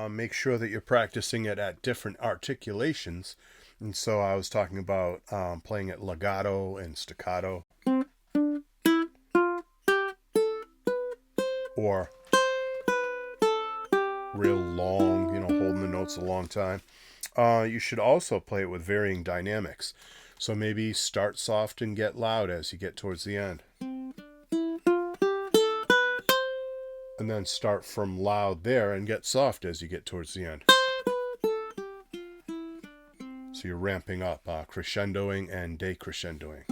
make sure that you're practicing it at different articulations. And so I was talking about playing it legato and staccato, or real long, holding the notes a long time. You should also play it with varying dynamics. So maybe start soft and get loud as you get towards the end. And then start from loud there and get soft as you get towards the end. So you're ramping up, crescendoing and decrescendoing.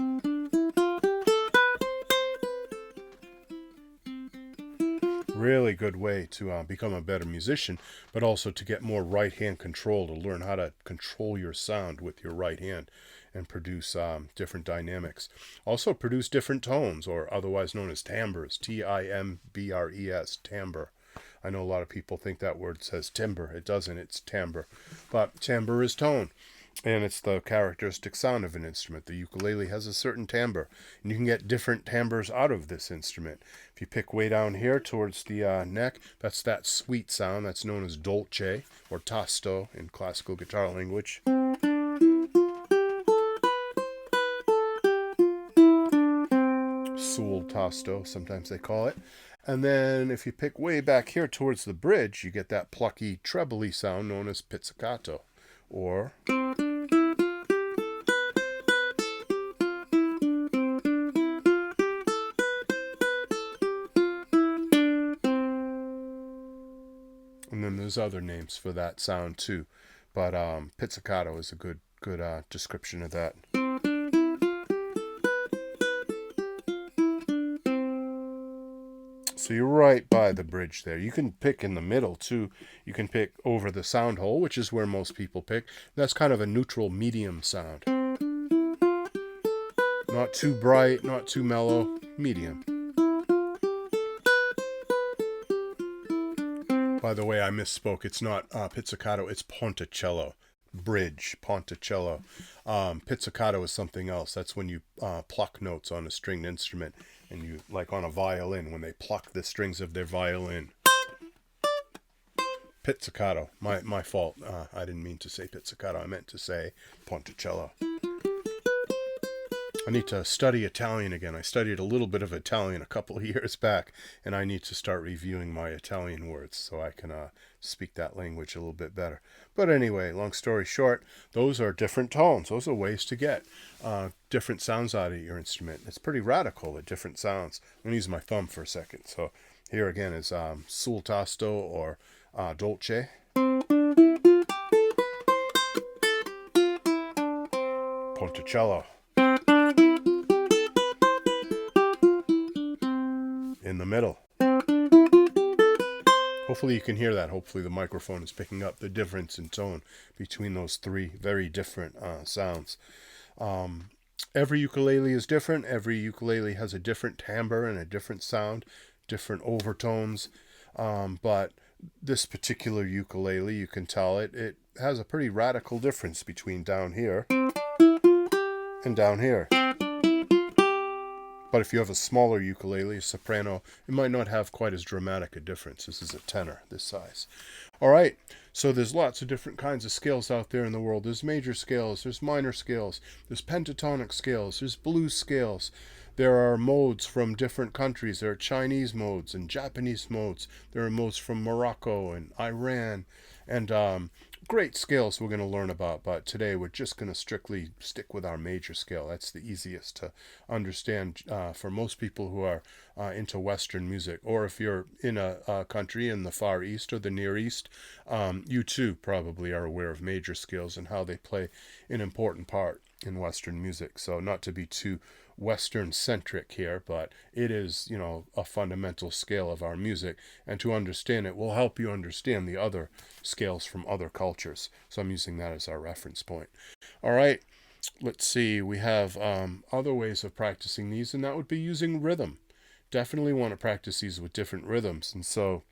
Really good way to become a better musician, but also to get more right hand control, to learn how to control your sound with your right hand and produce different dynamics. Also produce different tones, or otherwise known as timbres, Timbres, timbre. I know a lot of people think that word says timbre. It doesn't, it's timbre. But timbre is tone, and it's the characteristic sound of an instrument. The ukulele has a certain timbre, and you can get different timbres out of this instrument. If you pick way down here towards the neck, that's that sweet sound that's known as dolce, or tasto in classical guitar language. Sul tasto, sometimes they call it. And then if you pick way back here towards the bridge, you get that plucky, trebly sound known as pizzicato, or and then there's other names for that sound too, but pizzicato is a good description of that. So you're right by the bridge there. You can pick in the middle too. You can pick over the sound hole, which is where most people pick. That's kind of a neutral medium sound. Not too bright, not too mellow, medium. By the way, I misspoke. It's not pizzicato, it's ponticello. Bridge, ponticello. Pizzicato is something else. That's when you pluck notes on a stringed instrument, and you, like on a violin, when they pluck the strings of their violin. Pizzicato. My fault. I didn't mean to say pizzicato. I meant to say ponticello. I need to study Italian again. I studied a little bit of Italian a couple of years back, and I need to start reviewing my Italian words so I can speak that language a little bit better. But anyway, long story short, those are different tones. Those are ways to get different sounds out of your instrument. It's pretty radical, the different sounds. I'm going to use my thumb for a second. So here again is sul tasto, or dolce. Ponticello. In the middle. Hopefully you can hear that. Hopefully the microphone is picking up the difference in tone between those three very different sounds. Every ukulele is different. Every ukulele has a different timbre and a different sound, different overtones. But this particular ukulele, you can tell it has a pretty radical difference between down here and down here. But if you have a smaller ukulele, a soprano, it might not have quite as dramatic a difference. This is a tenor, this size. All right, so there's lots of different kinds of scales out there in the world. There's major scales, there's minor scales, there's pentatonic scales, there's blues scales. There are modes from different countries. There are Chinese modes and Japanese modes. There are modes from Morocco and Iran. And great scales we're going to learn about, but today we're just going to strictly stick with our major scale. That's the easiest to understand for most people who are into Western music. Or if you're in a country in the Far East or the Near East, you too probably are aware of major scales and how they play an important part in Western music. So not to be too Western centric here, but it is, a fundamental scale of our music, and to understand it will help you understand the other scales from other cultures. So I'm using that as our reference point. All right, let's see. We have other ways of practicing these, and that would be using rhythm. Definitely want to practice these with different rhythms. And so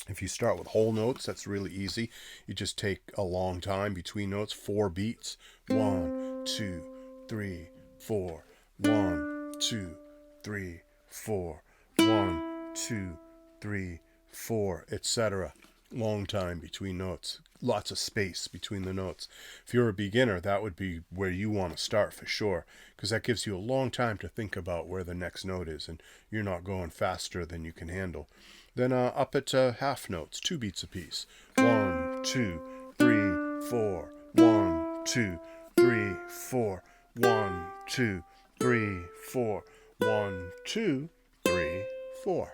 if you start with whole notes, that's really easy. You just take a long time between notes, 4 beats. 1, 2, 3, 4. 1, 2, 3, 4. 1, 2, 3, 4, etc. Long time between notes. Lots of space between the notes. If you're a beginner, that would be where you want to start for sure, because that gives you a long time to think about where the next note is, and you're not going faster than you can handle. Then up at half notes, 2 beats apiece. 1, 2, 3, 4. 1, 2, 3, 4. 1, 2, 3, 4. 1, 2, 3, 4.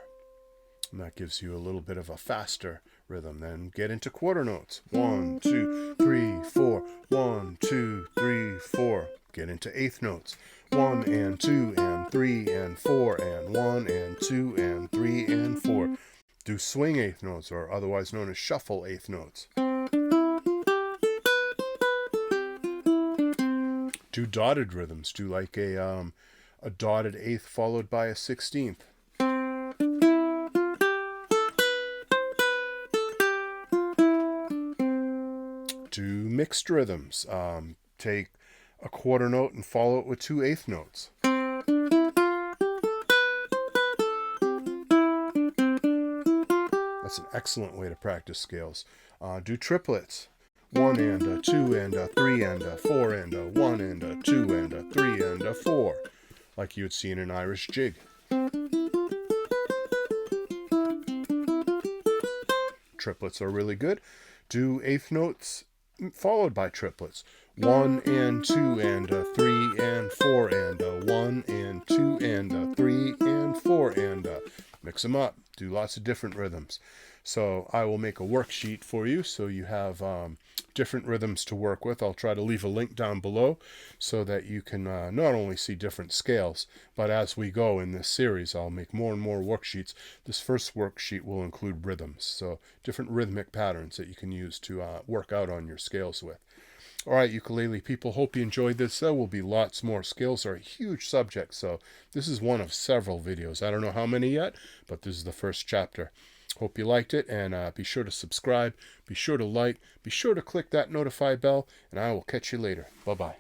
And that gives you a little bit of a faster rhythm. Then get into quarter notes. 1, 2, 3, 4. 1, 2, 3, 4. Get into eighth notes. 1 and 2 and 3 and 4 and 1 and 2 and 3 and 4. Do swing eighth notes, or otherwise known as shuffle eighth notes. Do dotted rhythms. Do like a dotted eighth followed by a 16th. Do mixed rhythms. Take a quarter note and follow it with 2 eighth notes. That's an excellent way to practice scales. Do triplets. 1 and a 2 and a 3 and a 4 and a 1 and a 2 and a 3 and a 4, like you would see in an Irish jig. Triplets are really good. Do eighth notes followed by triplets. 1 and 2 and a 3 and 4 and a 1 and 2 and a 3 and 4 and a. Mix them up. Do lots of different rhythms. So I will make a worksheet for you so you have different rhythms to work with. I'll try to leave a link down below so that you can not only see different scales, but as we go in this series, I'll make more and more worksheets. This first worksheet will include rhythms, so different rhythmic patterns that you can use to work out on your scales with. All right, ukulele people, hope you enjoyed this. There will be lots more. Scales are a huge subject, so this is one of several videos. I don't know how many yet, but this is the first chapter. Hope you liked it, and be sure to subscribe, be sure to like, be sure to click that notify bell, and I will catch you later. Bye-bye.